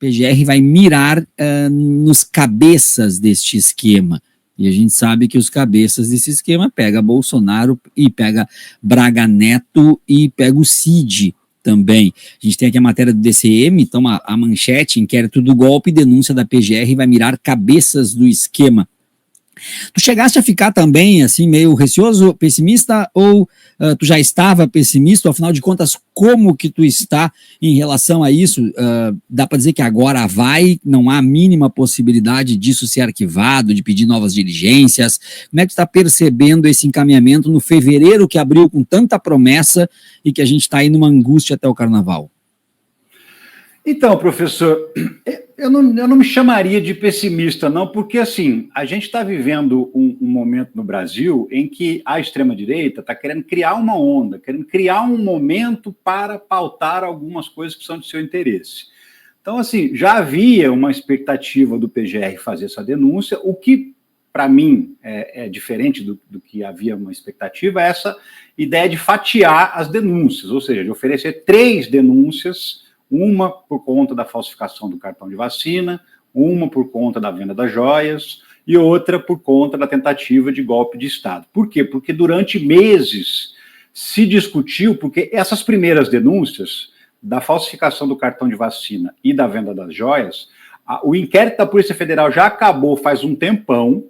PGR vai mirar nos cabeças deste esquema. E a gente sabe que os cabeças desse esquema pega Bolsonaro e pega Braga Neto e pega o Cid também. A gente tem aqui a matéria do DCM, então a manchete, inquérito do golpe, denúncia da PGR vai mirar cabeças do esquema. Tu chegaste a ficar também, assim, meio receoso, pessimista, ou tu já estava pessimista? Afinal de contas, como que tu está em relação a isso? Dá para dizer que agora não há a mínima possibilidade disso ser arquivado, de pedir novas diligências? Como é que tu está percebendo esse encaminhamento no fevereiro que abriu com tanta promessa e que a gente está aí numa angústia até o carnaval? Então, professor, eu não me chamaria de pessimista, não, porque, assim, a gente está vivendo um momento no Brasil em que a extrema-direita está querendo criar uma onda, querendo criar um momento para pautar algumas coisas que são de seu interesse. Então, assim, já havia uma expectativa do PGR fazer essa denúncia, o que, para mim, é diferente do que havia uma expectativa, é essa ideia de fatiar as denúncias, ou seja, de oferecer 3 denúncias, uma por conta da falsificação do cartão de vacina, uma por conta da venda das joias e outra por conta da tentativa de golpe de Estado. Por quê? Porque durante meses se discutiu, porque essas primeiras denúncias da falsificação do cartão de vacina e da venda das joias, o inquérito da Polícia Federal já acabou faz um tempão,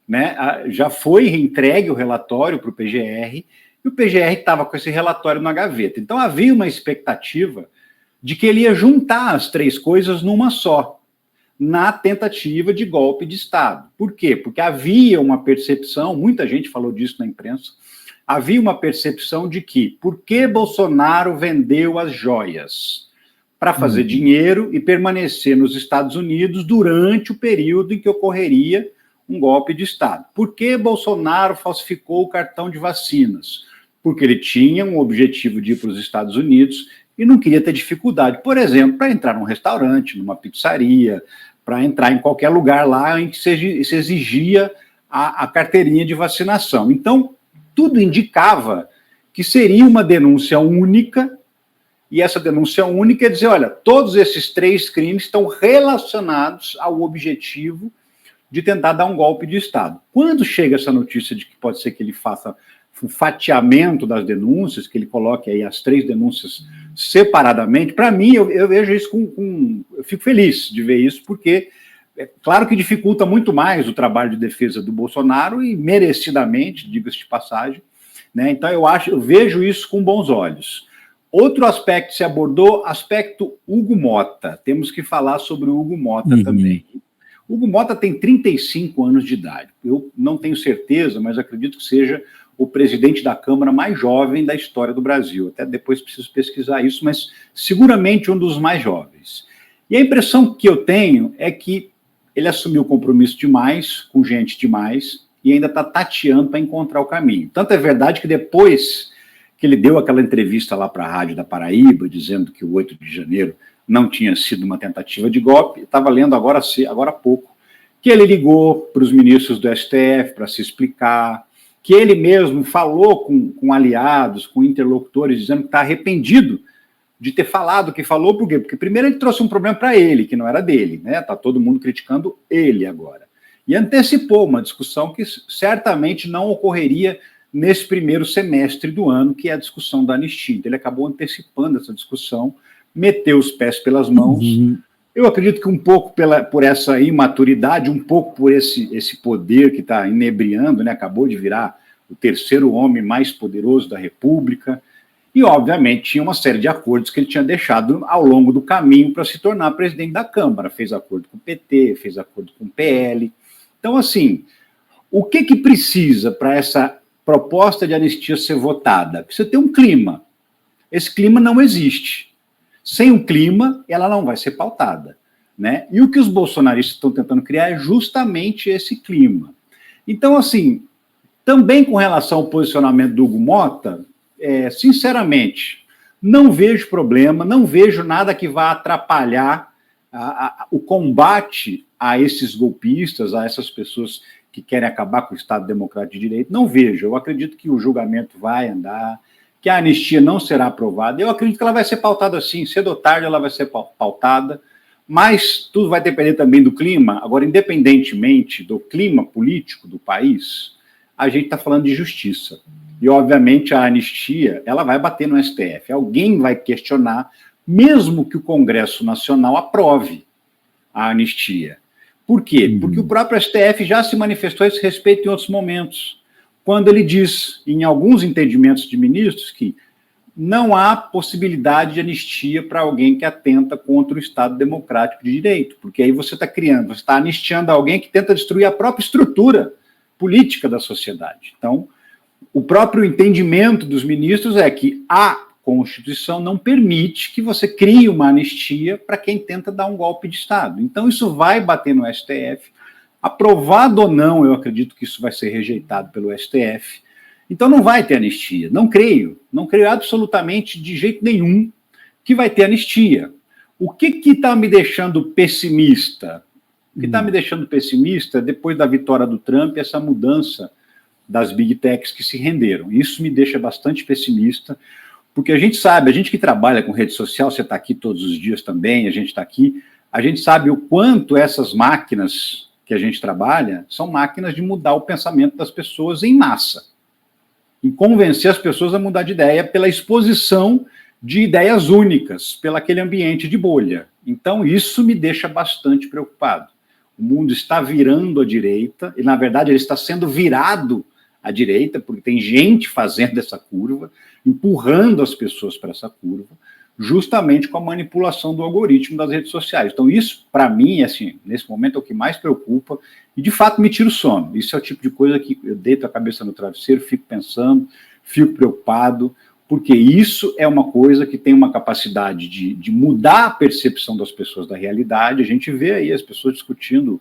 né? Já foi entregue o relatório para o PGR e o PGR estava com esse relatório na gaveta. Então havia uma expectativa de que ele ia juntar as 3 coisas numa só, na tentativa de golpe de Estado. Por quê? Porque havia uma percepção, muita gente falou disso na imprensa, havia uma percepção de que, por que Bolsonaro vendeu as joias? Para fazer dinheiro e permanecer nos Estados Unidos durante o período em que ocorreria um golpe de Estado. Por que Bolsonaro falsificou o cartão de vacinas? Porque ele tinha um objetivo de ir para os Estados Unidos e não queria ter dificuldade, por exemplo, para entrar num restaurante, numa pizzaria, para entrar em qualquer lugar lá em que se exigia a carteirinha de vacinação. Então, tudo indicava que seria uma denúncia única, e essa denúncia única é dizer, olha, todos esses 3 crimes estão relacionados ao objetivo de tentar dar um golpe de Estado. Quando chega essa notícia de que pode ser que ele faça um fatiamento das denúncias, que ele coloque aí as 3 denúncias separadamente, para mim, eu vejo isso eu fico feliz de ver isso, porque é claro que dificulta muito mais o trabalho de defesa do Bolsonaro, e merecidamente, diga-se de passagem, né? Então eu vejo isso com bons olhos. Outro aspecto se abordou, aspecto Hugo Mota. Temos que falar sobre o Hugo Mota também. Hugo Mota tem 35 anos de idade. Eu não tenho certeza, mas acredito que seja o presidente da Câmara mais jovem da história do Brasil. Até depois preciso pesquisar isso, mas seguramente um dos mais jovens. E a impressão que eu tenho é que ele assumiu compromisso demais, com gente demais, e ainda está tateando para encontrar o caminho. Tanto é verdade que depois que ele deu aquela entrevista lá para a Rádio da Paraíba, dizendo que o 8 de janeiro não tinha sido uma tentativa de golpe, estava lendo agora há pouco, que ele ligou para os ministros do STF para se explicar, que ele mesmo falou com aliados, com interlocutores, dizendo que está arrependido de ter falado o que falou. Por quê? Porque primeiro ele trouxe um problema para ele, que não era dele, né? Está todo mundo criticando ele agora. E antecipou uma discussão que certamente não ocorreria nesse primeiro semestre do ano, que é a discussão da anistia. Então, ele acabou antecipando essa discussão, meteu os pés pelas mãos. Eu acredito que um pouco por essa imaturidade, um pouco por esse poder que está inebriando, né? Acabou de virar o 3º homem mais poderoso da República, e, obviamente, tinha uma série de acordos que ele tinha deixado ao longo do caminho para se tornar presidente da Câmara. Fez acordo com o PT, fez acordo com o PL. Então, assim, o que precisa para essa proposta de anistia ser votada? Precisa ter um clima. Esse clima não existe. Sem um clima, ela não vai ser pautada, né? E o que os bolsonaristas estão tentando criar é justamente esse clima. Então, assim, também com relação ao posicionamento do Hugo Mota, sinceramente, não vejo problema, não vejo nada que vá atrapalhar o combate a esses golpistas, a essas pessoas que querem acabar com o Estado Democrático de Direito. Não vejo. Eu acredito que o julgamento vai andar, que a anistia não será aprovada. Eu acredito que ela vai ser pautada sim, cedo ou tarde ela vai ser pautada, Mas tudo vai depender também do clima. Agora, independentemente do clima político do país, a gente está falando de justiça. E, obviamente, a anistia, ela vai bater no STF. Alguém vai questionar, mesmo que o Congresso Nacional aprove a anistia. Por quê? Porque o próprio STF já se manifestou a esse respeito em outros momentos, quando ele diz, em alguns entendimentos de ministros, que não há possibilidade de anistia para alguém que atenta contra o Estado democrático de direito, porque aí você está criando, você está anistiando alguém que tenta destruir a própria estrutura política da sociedade. Então, o próprio entendimento dos ministros é que a Constituição não permite que você crie uma anistia para quem tenta dar um golpe de Estado. Então, isso vai bater no STF. Aprovado ou não, eu acredito que isso vai ser rejeitado pelo STF. Então, não vai ter anistia. Não creio absolutamente de jeito nenhum que vai ter anistia. O que está me deixando pessimista? O que está me deixando pessimista, depois da vitória do Trump, essa mudança das big techs que se renderam. Isso me deixa bastante pessimista, porque a gente sabe, a gente que trabalha com rede social, você está aqui todos os dias também, a gente está aqui, a gente sabe o quanto essas máquinas que a gente trabalha são máquinas de mudar o pensamento das pessoas em massa, e convencer as pessoas a mudar de ideia pela exposição de ideias únicas, pelo aquele ambiente de bolha. Então, isso me deixa bastante preocupado. O mundo está virando à direita, e na verdade ele está sendo virado à direita, porque tem gente fazendo essa curva, empurrando as pessoas para essa curva, justamente com a manipulação do algoritmo das redes sociais. Então isso, para mim, assim, nesse momento é o que mais preocupa, e de fato me tira o sono. Isso é o tipo de coisa que eu deito a cabeça no travesseiro, fico pensando, fico preocupado, porque isso é uma coisa que tem uma capacidade de mudar a percepção das pessoas da realidade. A gente vê aí as pessoas discutindo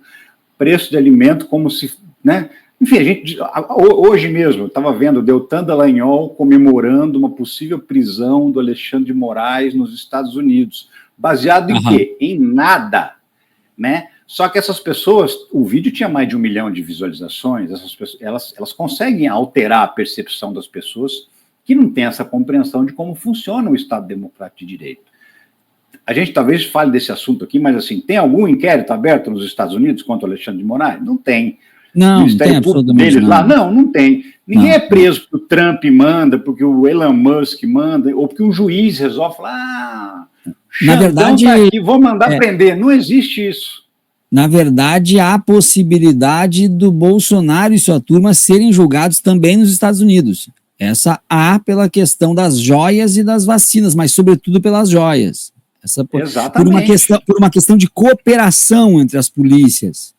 preço de alimento como se, né? Enfim, a gente, hoje mesmo, eu estava vendo o Deltan Dallagnol comemorando uma possível prisão do Alexandre de Moraes nos Estados Unidos. Baseado em quê? Em nada, né? Só que essas pessoas, o vídeo tinha mais de 1 milhão de visualizações, essas pessoas, elas conseguem alterar a percepção das pessoas que não têm essa compreensão de como funciona o Estado Democrático de Direito. A gente talvez fale desse assunto aqui, mas assim, tem algum inquérito aberto nos Estados Unidos contra o Alexandre de Moraes? Não tem. Não, não tem absolutamente deles lá? Não tem. Ninguém é preso porque o Trump manda, porque o Elon Musk manda, ou porque um juiz resolve falar, na verdade, tá aqui, vou mandar prender. Não existe isso. Na verdade, há a possibilidade do Bolsonaro e sua turma serem julgados também nos Estados Unidos. Essa há pela questão das joias e das vacinas, mas sobretudo pelas joias. Exatamente. Por uma questão de cooperação entre as polícias.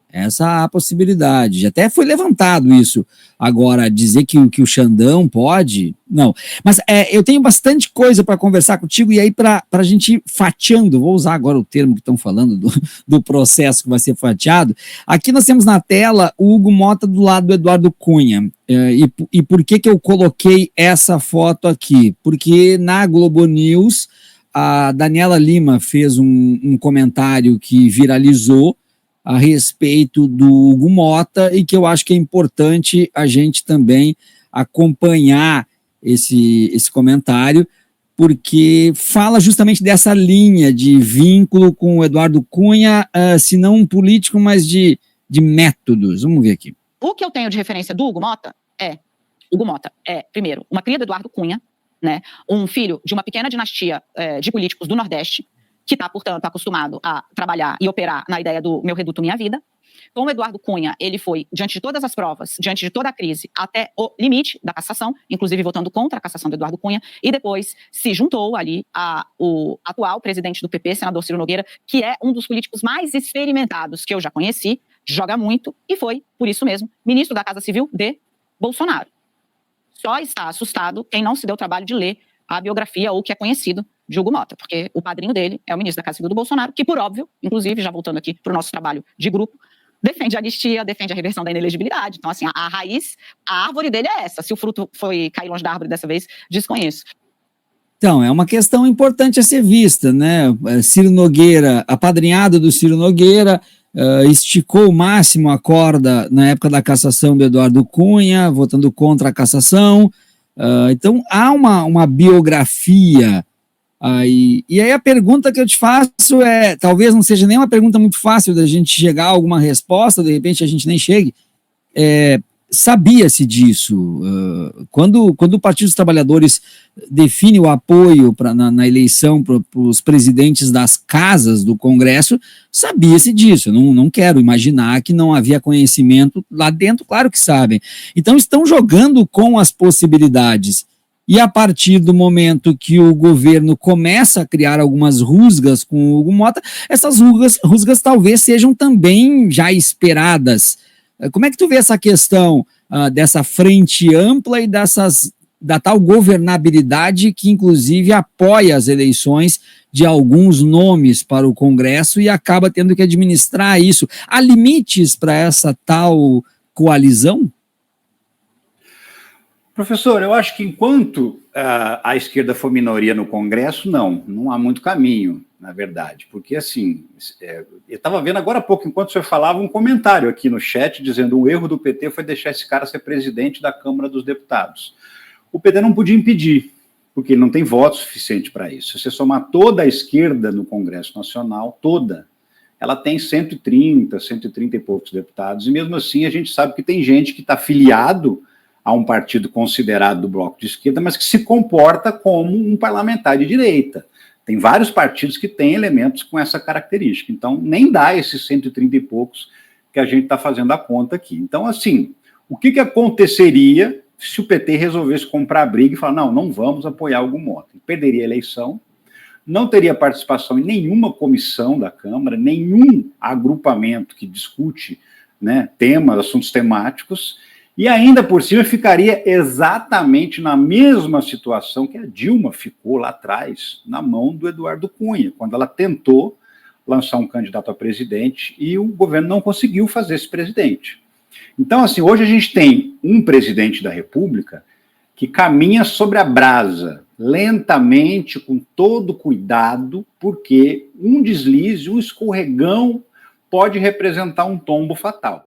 Essa há a possibilidade. Até foi levantado isso. Agora, dizer que o Xandão pode, não. Mas eu tenho bastante coisa para conversar contigo, e aí para a gente ir fatiando, vou usar agora o termo que estão falando do processo que vai ser fatiado. Aqui nós temos na tela o Hugo Motta do lado do Eduardo Cunha. E por que eu coloquei essa foto aqui? Porque na Globo News, a Daniela Lima fez um comentário que viralizou a respeito do Hugo Motta, e que eu acho que é importante a gente também acompanhar esse comentário, porque fala justamente dessa linha de vínculo com o Eduardo Cunha, se não um político, mas de métodos. Vamos ver aqui. O que eu tenho de referência do Hugo Motta é, primeiro, uma cria do Eduardo Cunha, né, um filho de uma pequena dinastia de políticos do Nordeste, que está, portanto, acostumado a trabalhar e operar na ideia do meu reduto, minha vida. Com o Eduardo Cunha, ele foi, diante de todas as provas, diante de toda a crise, até o limite da cassação, inclusive votando contra a cassação do Eduardo Cunha, e depois se juntou ali ao atual presidente do PP, senador Ciro Nogueira, que é um dos políticos mais experimentados que eu já conheci, joga muito, e foi, por isso mesmo, ministro da Casa Civil de Bolsonaro. Só está assustado quem não se deu o trabalho de ler a biografia ou que é conhecido de Hugo Motta, porque o padrinho dele é o ministro da Casa Civil do Bolsonaro, que, por óbvio, inclusive, já voltando aqui para o nosso trabalho de grupo, defende a anistia, defende a reversão da inelegibilidade. Então, assim, a raiz, a árvore dele é essa. Se o fruto foi cair longe da árvore dessa vez, desconheço. Então, é uma questão importante a ser vista, né? Ciro Nogueira, apadrinhado do Ciro Nogueira, esticou o máximo a corda na época da cassação do Eduardo Cunha, votando contra a cassação. Então, há uma biografia E aí a pergunta que eu te faço talvez não seja nem uma pergunta muito fácil da gente chegar a alguma resposta, de repente a gente nem chegue. Sabia-se disso? Quando o Partido dos Trabalhadores define o apoio na eleição para os presidentes das casas do Congresso, sabia-se disso. Eu não quero imaginar que não havia conhecimento lá dentro, claro que sabem. Então estão jogando com as possibilidades. E a partir do momento que o governo começa a criar algumas rusgas com o Hugo Mota, essas rusgas talvez sejam também já esperadas. Como é que tu vê essa questão dessa frente ampla e da tal governabilidade que, inclusive, apoia as eleições de alguns nomes para o Congresso e acaba tendo que administrar isso? Há limites para essa tal coalizão? Professor, eu acho que enquanto a esquerda for minoria no Congresso, não há muito caminho, na verdade, porque assim, eu estava vendo agora há pouco, enquanto o senhor falava, um comentário aqui no chat dizendo o erro do PT foi deixar esse cara ser presidente da Câmara dos Deputados. O PT não podia impedir, porque ele não tem voto suficiente para isso. Se você somar toda a esquerda no Congresso Nacional, toda, ela tem 130 e poucos deputados, e mesmo assim a gente sabe que tem gente que está filiado a um partido considerado do bloco de esquerda, mas que se comporta como um parlamentar de direita. Tem vários partidos que têm elementos com essa característica. Então, nem dá esses 130 e poucos que a gente está fazendo a conta aqui. Então, assim, o que aconteceria se o PT resolvesse comprar a briga e falar, não vamos apoiar o Hugo Mota? Ele perderia a eleição, não teria participação em nenhuma comissão da Câmara, nenhum agrupamento que discute, né, temas, assuntos temáticos, e ainda por cima ficaria exatamente na mesma situação que a Dilma ficou lá atrás, na mão do Eduardo Cunha, quando ela tentou lançar um candidato a presidente e o governo não conseguiu fazer esse presidente. Então, assim, hoje a gente tem um presidente da República que caminha sobre a brasa, lentamente, com todo cuidado, porque um deslize, um escorregão pode representar um tombo fatal.